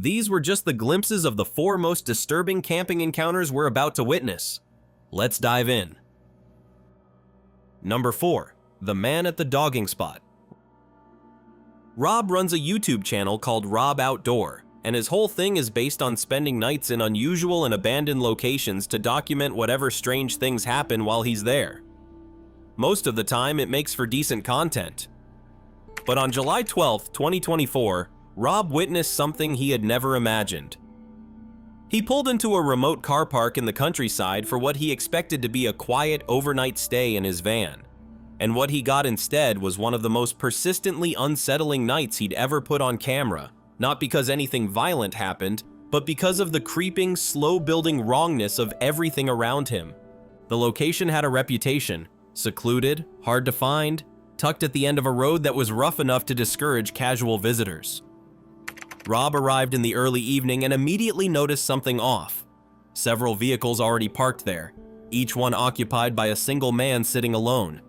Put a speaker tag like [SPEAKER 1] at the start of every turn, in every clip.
[SPEAKER 1] These were just the glimpses of the 4 most disturbing camping encounters we're about to witness. Let's dive in. Number 4. The Man at the Dogging Spot. Rob runs a YouTube channel called Rob Outdoor, and his whole thing is based on spending nights in unusual and abandoned locations to document whatever strange things happen while he's there. Most of the time, it makes for decent content. But on July 12, 2024, Rob witnessed something he had never imagined. He pulled into a remote car park in the countryside for what he expected to be a quiet overnight stay in his van. And what he got instead was one of the most persistently unsettling nights he'd ever put on camera, not because anything violent happened, but because of the creeping, slow-building wrongness of everything around him. The location had a reputation: secluded, hard to find, tucked at the end of a road that was rough enough to discourage casual visitors. Rob arrived in the early evening and immediately noticed something off. Several vehicles already parked there, each one occupied by a single man sitting alone.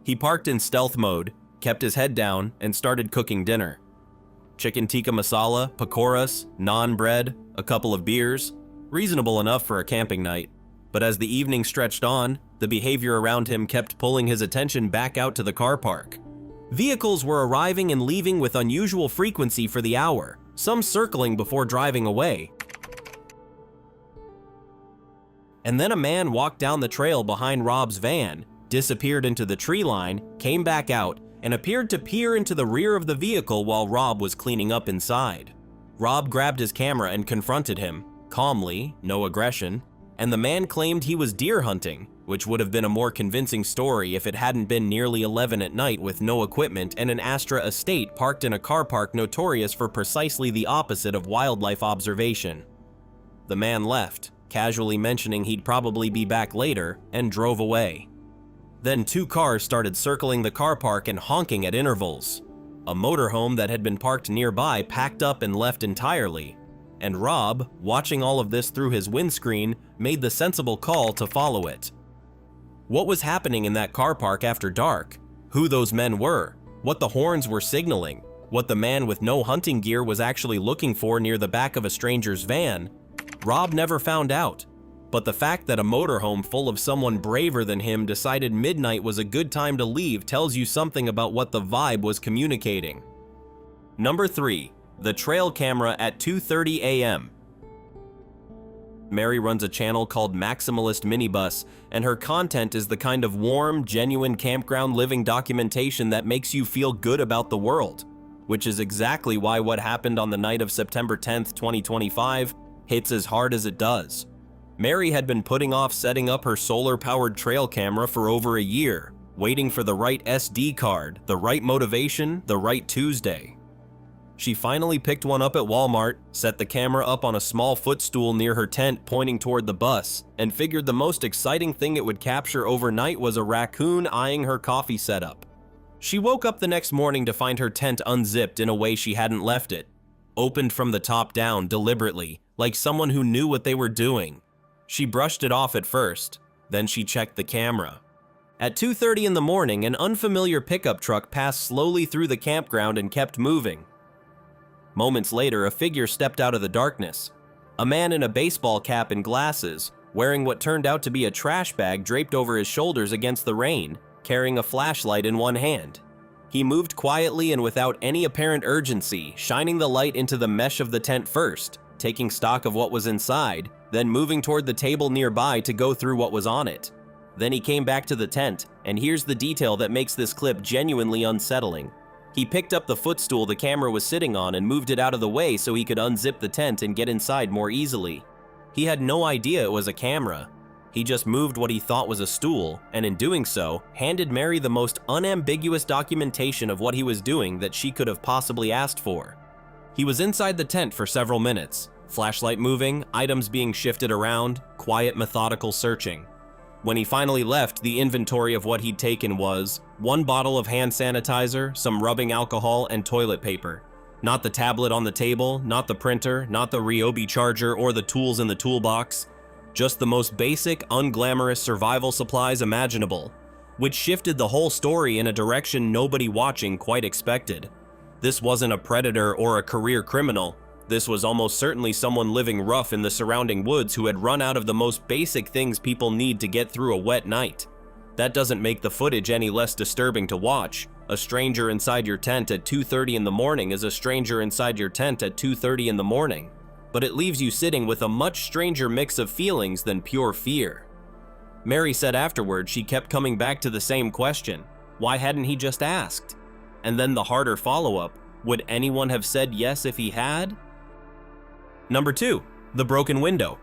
[SPEAKER 1] He parked in stealth mode, kept his head down, and started cooking dinner. Chicken tikka masala, pakoras, naan bread, a couple of beers. Reasonable enough for a camping night. But as the evening stretched on, the behavior around him kept pulling his attention back out to the car park. Vehicles were arriving and leaving with unusual frequency for the hour, some circling before driving away. And then a man walked down the trail behind Rob's van, disappeared into the tree line, came back out, and appeared to peer into the rear of the vehicle while Rob was cleaning up inside. Rob grabbed his camera and confronted him, calmly, no aggression, and the man claimed he was deer hunting, which would have been a more convincing story if it hadn't been nearly 11 at night with no equipment and an Astra estate parked in a car park notorious for precisely the opposite of wildlife observation. The man left, casually mentioning he'd probably be back later, and drove away. Then 2 cars started circling the car park and honking at intervals. A motorhome that had been parked nearby packed up and left entirely, and Rob, watching all of this through his windscreen, made the sensible call to follow it. What was happening in that car park after dark? Who those men were? What the horns were signaling? What the man with no hunting gear was actually looking for near the back of a stranger's van? Rob never found out. But the fact that a motorhome full of someone braver than him decided midnight was a good time to leave tells you something about what the vibe was communicating. Number 3. The trail camera at 2:30 a.m. Mary runs a channel called Maximalist Minibus, and her content is the kind of warm, genuine campground living documentation that makes you feel good about the world, which is exactly why what happened on the night of September 10th, 2025 hits as hard as it does. Mary had been putting off setting up her solar-powered trail camera for over a year, waiting for the right SD card, the right motivation, the right Tuesday. She finally picked one up at Walmart, set the camera up on a small footstool near her tent pointing toward the bus, and figured the most exciting thing it would capture overnight was a raccoon eyeing her coffee setup. She woke up the next morning to find her tent unzipped in a way she hadn't left it, opened from the top down deliberately, like someone who knew what they were doing. She brushed it off at first, then she checked the camera. At 2:30 in the morning, an unfamiliar pickup truck passed slowly through the campground and kept moving. Moments later, a figure stepped out of the darkness. A man in a baseball cap and glasses, wearing what turned out to be a trash bag draped over his shoulders against the rain, carrying a flashlight in one hand. He moved quietly and without any apparent urgency, shining the light into the mesh of the tent first, taking stock of what was inside, then moving toward the table nearby to go through what was on it. Then he came back to the tent, and here's the detail that makes this clip genuinely unsettling. He picked up the footstool the camera was sitting on and moved it out of the way so he could unzip the tent and get inside more easily. He had no idea it was a camera. He just moved what he thought was a stool, and in doing so, handed Mary the most unambiguous documentation of what he was doing that she could have possibly asked for. He was inside the tent for several minutes, flashlight moving, items being shifted around, quiet, methodical searching. When he finally left, the inventory of what he'd taken was 1 bottle of hand sanitizer, some rubbing alcohol, and toilet paper. Not the tablet on the table, not the printer, not the Ryobi charger or the tools in the toolbox. Just the most basic, unglamorous survival supplies imaginable, which shifted the whole story in a direction nobody watching quite expected. This wasn't a predator or a career criminal. This was almost certainly someone living rough in the surrounding woods who had run out of the most basic things people need to get through a wet night. That doesn't make the footage any less disturbing to watch. A stranger inside your tent at 2:30 in the morning is a stranger inside your tent at 2:30 in the morning, but it leaves you sitting with a much stranger mix of feelings than pure fear. Mary said afterward she kept coming back to the same question: why hadn't he just asked? And then the harder follow-up: would anyone have said yes if he had? Number 2, the broken window.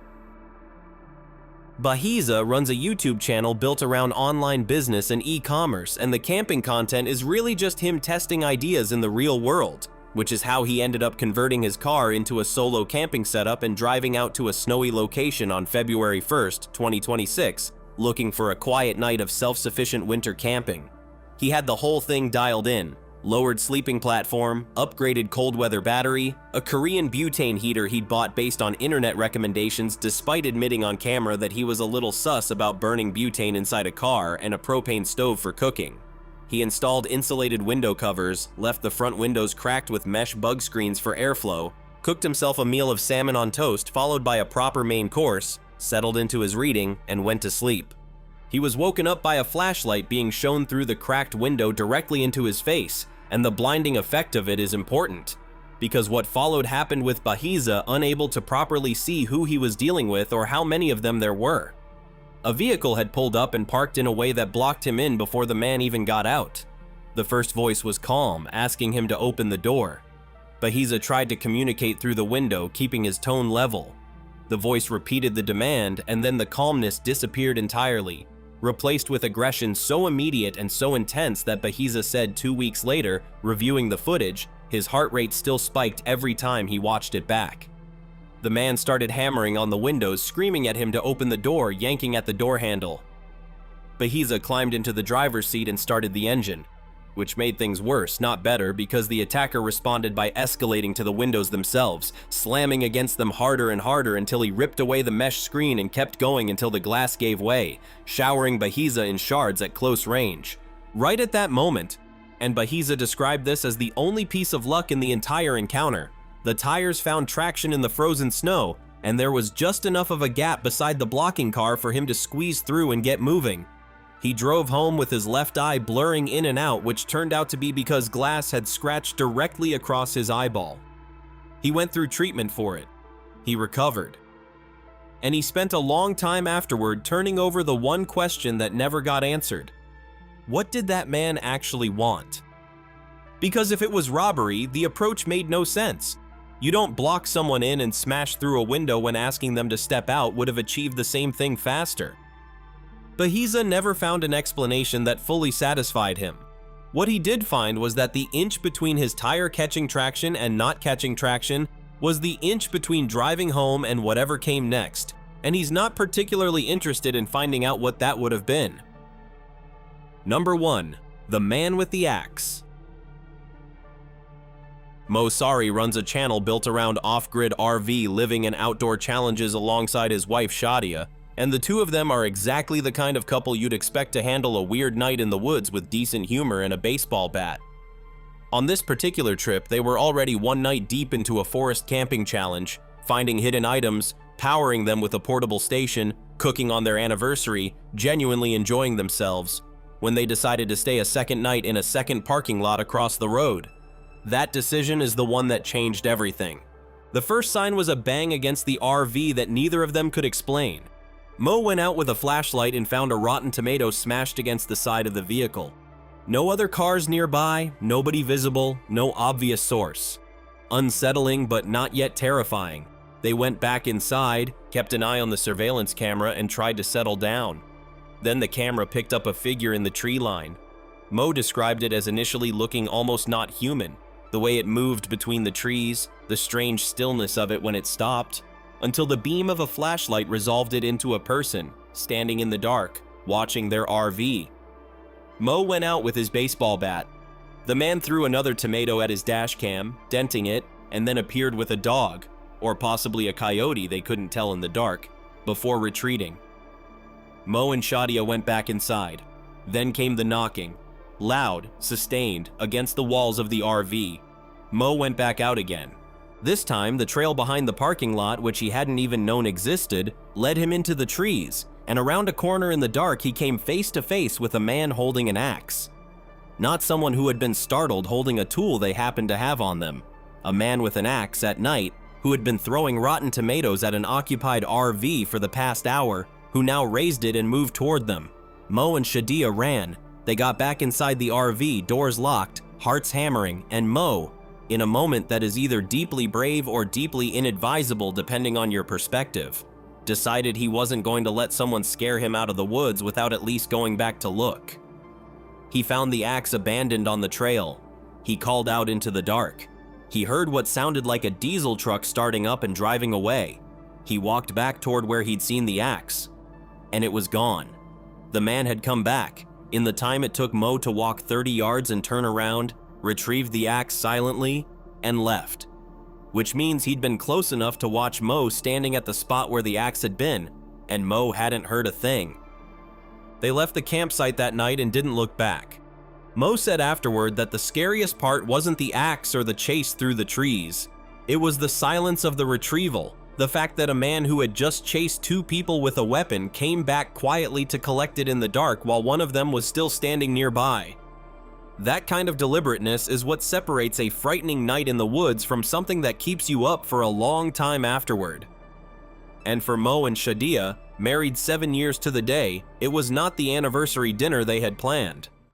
[SPEAKER 1] Bahiza runs a YouTube channel built around online business and e-commerce, and the camping content is really just him testing ideas in the real world, which is how he ended up converting his car into a solo camping setup and driving out to a snowy location on February 1st, 2026, looking for a quiet night of self-sufficient winter camping. He had the whole thing dialed in: lowered sleeping platform, upgraded cold weather battery, a Korean butane heater he'd bought based on internet recommendations despite admitting on camera that he was a little sus about burning butane inside a car, and a propane stove for cooking. He installed insulated window covers, left the front windows cracked with mesh bug screens for airflow, cooked himself a meal of salmon on toast followed by a proper main course, settled into his reading, and went to sleep. He was woken up by a flashlight being shown through the cracked window directly into his face, and the blinding effect of it is important, because what followed happened with Bahiza unable to properly see who he was dealing with or how many of them there were. A vehicle had pulled up and parked in a way that blocked him in before the man even got out. The first voice was calm, asking him to open the door. Bahiza tried to communicate through the window, keeping his tone level. The voice repeated the demand, and then the calmness disappeared entirely, replaced with aggression so immediate and so intense that Bahiza said 2 weeks later, reviewing the footage, his heart rate still spiked every time he watched it back. The man started hammering on the windows, screaming at him to open the door, yanking at the door handle. Bahiza climbed into the driver's seat and started the engine, which made things worse, not better, because the attacker responded by escalating to the windows themselves, slamming against them harder and harder until he ripped away the mesh screen and kept going until the glass gave way, showering Bahiza in shards at close range. Right at that moment, and Bahiza described this as the only piece of luck in the entire encounter, the tires found traction in the frozen snow, and there was just enough of a gap beside the blocking car for him to squeeze through and get moving. He drove home with his left eye blurring in and out, which turned out to be because glass had scratched directly across his eyeball. He went through treatment for it. He recovered. And he spent a long time afterward turning over the one question that never got answered. What did that man actually want? Because if it was robbery, the approach made no sense. You don't block someone in and smash through a window when asking them to step out would have achieved the same thing faster. Bahiza never found an explanation that fully satisfied him. What he did find was that the inch between his tire catching traction and not catching traction was the inch between driving home and whatever came next, and he's not particularly interested in finding out what that would have been. Number 1. The Man with the Axe. Mo Sari runs a channel built around off-grid RV living and outdoor challenges alongside his wife Shadia, and the two of them are exactly the kind of couple you'd expect to handle a weird night in the woods with decent humor and a baseball bat. On this particular trip, they were already one night deep into a forest camping challenge, finding hidden items, powering them with a portable station, cooking on their anniversary, genuinely enjoying themselves, when they decided to stay a second night in a second parking lot across the road. That decision is the one that changed everything. The first sign was a bang against the RV that neither of them could explain. Mo went out with a flashlight and found a rotten tomato smashed against the side of the vehicle. No other cars nearby, nobody visible, no obvious source. Unsettling but not yet terrifying. They went back inside, kept an eye on the surveillance camera, and tried to settle down. Then the camera picked up a figure in the tree line. Mo described it as initially looking almost not human, the way it moved between the trees, the strange stillness of it when it stopped, until the beam of a flashlight resolved it into a person, standing in the dark, watching their RV. Mo went out with his baseball bat. The man threw another tomato at his dash cam, denting it, and then appeared with a dog, or possibly a coyote, they couldn't tell in the dark, before retreating. Mo and Shadia went back inside. Then came the knocking, loud, sustained, against the walls of the RV. Mo went back out again. This time, the trail behind the parking lot, which he hadn't even known existed, led him into the trees, and around a corner in the dark he came face to face with a man holding an axe. Not someone who had been startled holding a tool they happened to have on them. A man with an axe at night who had been throwing rotten tomatoes at an occupied RV for the past hour, who now raised it and moved toward them. Mo and Shadia ran. They got back inside the RV, doors locked, hearts hammering, and Mo, in a moment that is either deeply brave or deeply inadvisable depending on your perspective, decided he wasn't going to let someone scare him out of the woods without at least going back to look. He found the axe abandoned on the trail. He called out into the dark. He heard what sounded like a diesel truck starting up and driving away. He walked back toward where he'd seen the axe, and it was gone. The man had come back. In the time it took Mo to walk 30 yards and turn around, retrieved the axe silently, and left. Which means he'd been close enough to watch Mo standing at the spot where the axe had been, and Mo hadn't heard a thing. They left the campsite that night and didn't look back. Mo said afterward that the scariest part wasn't the axe or the chase through the trees. It was the silence of the retrieval, the fact that a man who had just chased 2 people with a weapon came back quietly to collect it in the dark while one of them was still standing nearby. That kind of deliberateness is what separates a frightening night in the woods from something that keeps you up for a long time afterward. And for Mo and Shadia, married 7 years to the day, it was not the anniversary dinner they had planned.